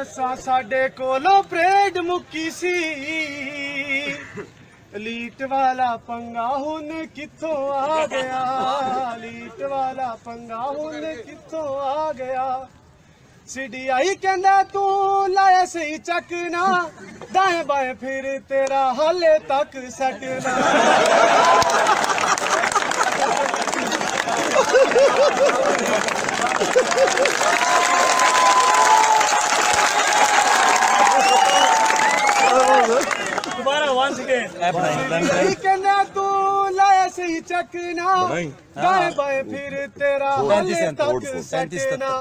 ਮਸਾਂ ਸਾਡੇ ਕੋਲੋਂ ਪਰੇਡ ਮੁੱਕੀ ਸੀ। ਲੀਟ ਵਾਲਾ ਪੰਗਾ ਹੁਣ ਕਿੱਥੋਂ ਆ ਗਿਆ, ਲੀਟ ਵਾਲਾ ਪੰਗਾ ਹੁਣ ਕਿੱਥੋਂ ਆ ਗਿਆ। CDI ਕਹਿੰਦਾ ਤੂੰ ਲਾਇਆ ਸਹੀ ਚੱਕ ਨਾ, ਦਾएं बाएं ਫਿਰ ਤੇਰਾ ਹਾਲੇ ਤੱਕ ਸੈਟ ਨਾ। कहना तू लाया सही चकना, दाएं बाएं फिर तेरा हाले तक सटना।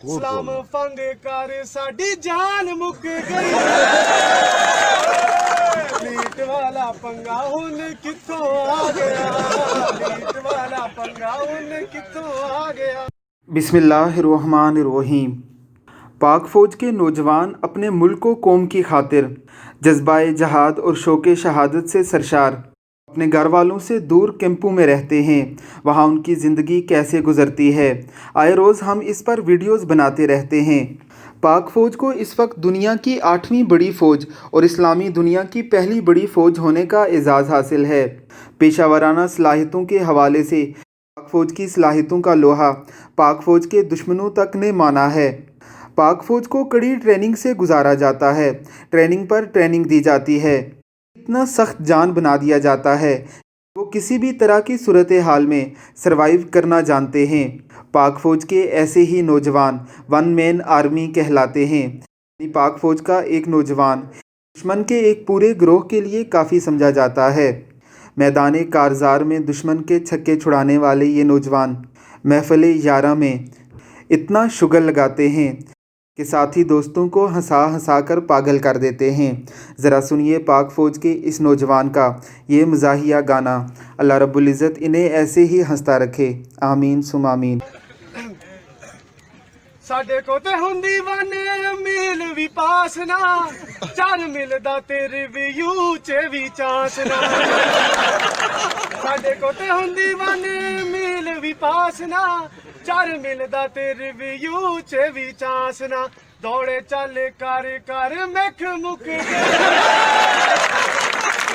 सलाम फंग कर साडी जान मुक गई, लीट वाला पंगा हुन कित्थों आ गया, लीट वाला पंगा हुन कित्थों आ गया। बिस्मिल्लाहिर्रहमानिर्रहीम। पाक फ़ौज के नौजवान अपने मुल्क व कौम की खातिर जज्बाए जहाद और शौक़ शहादत से सरशार अपने घर वालों से दूर कैंपों में रहते हैं। वहाँ उनकी ज़िंदगी कैसे गुज़रती है, आए रोज़ हम इस पर वीडियोस बनाते रहते हैं। पाक फ़ौज को इस वक्त दुनिया की 8वीं बड़ी फ़ौज और इस्लामी दुनिया की पहली बड़ी फ़ौज होने का एजाज़ हासिल है। पेशावराना सलाहियतों के हवाले से पाक फ़ौज की सलाहियतों का लोहा पाक फ़ौज के दुश्मनों तक ने माना है। पाक फ़ौज को कड़ी ट्रेनिंग से गुजारा जाता है, ट्रेनिंग पर ट्रेनिंग दी जाती है, इतना सख्त जान बना दिया जाता है वो किसी भी तरह की सूरत हाल में सरवाइव करना जानते हैं। पाक फ़ौज के ऐसे ही नौजवान वन मैन आर्मी कहलाते हैं। पाक फ़ौज का एक नौजवान दुश्मन के एक पूरे गिरोह के लिए काफ़ी समझा जाता है। मैदान कारज़ार में दुश्मन के छक्के छुड़ाने वाले ये नौजवान महफ़िल यारा में इतना शुगर लगाते हैं कि साथी दोस्तों को हंसा हंसा कर पागल कर देते हैं। ज़रा सुनिए पाक फ़ौज के इस नौजवान का ये मज़ाहिया गाना। अल्लाह रब्बुल इज़्ज़त इन्हें ऐसे ही हंसता रखे, आमीन सुम आमीन। ਸਾਡੇ ਕੋ ਤੇ ਹੁੰਦੀ ਵਨ ਮੀਲ ਵੀ ਪਾਸ ਨਾ, ਚਾਰ ਮਿਲਦਾ ਤੇ ਰਿਵਿਊ ਚ ਵੀ ਚਾਂਸ ਨਾ। ਸਾਡੇ ਕੋ ਤੇ ਹੁੰਦੀ ਵਨ ਮੀਲ ਵੀ ਪਾਸ ਨਾ, ਚਾਰ ਮਿਲਦਾ ਤੇ ਰਿਵਿਊ ਚ ਵੀ ਚਾਂਸ ਨਾ। ਦੌੜੇ ਚੱਲ ਕਰ ਕਰ ਮੈਖ ਮੁੱਕ ਗਏ,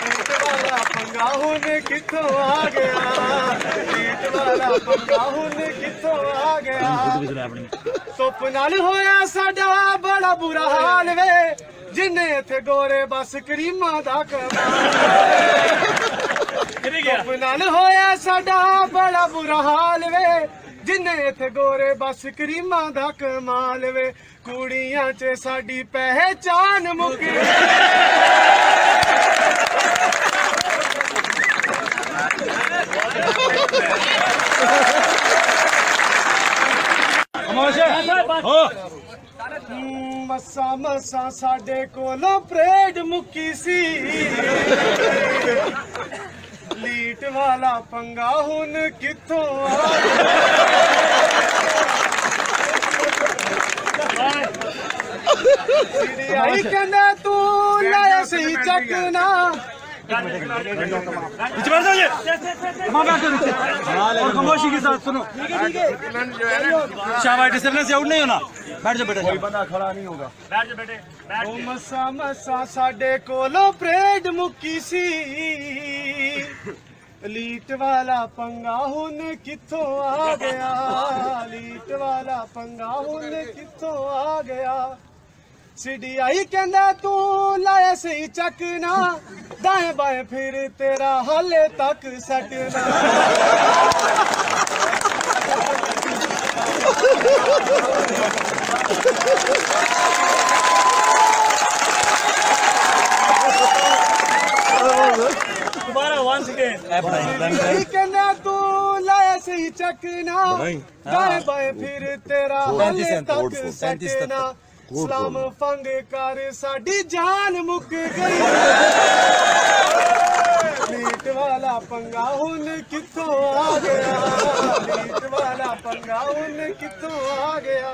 ਲੀਟ ਵਾਲਾ ਪੰਗਾ ਹੁਣ ਕਿੱਥੋਂ ਆ ਗਿਆ, ਲੀਟ ਵਾਲਾ ਪੰਗਾ ਹੁਣ ਕਿੱਥੋਂ ਆ ਗਿਆ। ਧੁੱਪ ਨਾਲ ਹੋਇਆ ਸਾਡਾ ਬੜਾ ਬੁਰਾ ਹਾਲ ਵੇ, ਜਿੰਨੇ ਇੱਥੇ ਗੋਰੇ ਬਸ ਕਰੀਮਾਂ ਦਾ ਕਮਾਲ। ਧੁੱਪ ਨਾਲ ਹੋਇਆ ਸਾਡਾ ਬੜਾ ਬੁਰਾ ਹਾਲ ਵੇ, ਜਿੰਨੇ ਇੱਥੇ ਗੋਰੇ ਬਸ ਕਰੀਮਾਂ ਦਾ ਕਮਾਲ ਵੇ। ਕੁੜੀਆਂ 'ਚ ਸਾਡੀ ਪਹਿਚਾਨ ਮੁੱਕ ਗਈ, ਮਸਾਂ ਮਸਾਂ ਸਾਡੇ ਕੋਲੋਂ ਪਰੇਡ ਮੁੱਕੀ ਸੀ। ਲੀਟ ਵਾਲਾ ਪੰਗਾ ਹੁਣ ਕਿੱਥੋਂ ਆ CDI ਕਹਿੰਦਾ ਤੂੰ ਲਾਇਆ ਸਹੀ ਚੱਕ ਨਾ। खामोशी के साथ सुनो, शाबाश डिसिप्लिन से आउट नहीं होना। बैठ जाओ बेटा, कोई बंदा खड़ा नहीं होगा। बैठ जाओ बेटे, बैठ। ਮਸਾਂ ਮਸਾਂ ਸਾਡੇ ਕੋਲੋਂ ਪਰੇਡ ਮੁੱਕੀ ਸੀ। ਲੀਟ ਵਾਲਾ ਪੰਗਾ ਹੁਣ ਕਿੱਥੋਂ ਆ ਗਿਆ, ਲੀਟ ਵਾਲਾ ਪੰਗਾ ਹੁਣ ਕਿੱਥੋਂ ਆ ਗਿਆ। CDI ਕਹਿੰਦਾ ਤੂੰ ਲਾਇਆ ਸਹੀ ਚੱਕ ਨਾ, ਦਾएं बाएं फिर तेरा हाले तक सट ना। दोबारा once again। कहना तू लाया सही चक ना, दाएं बाएं फिर तेरा हाले तक सट ना। सलाम फंग कर साडी जान मुक गई, लीट वाला पंगा हुन कित्थों आ गया, लीट वाला पंगा हुन कित्थों आ गया।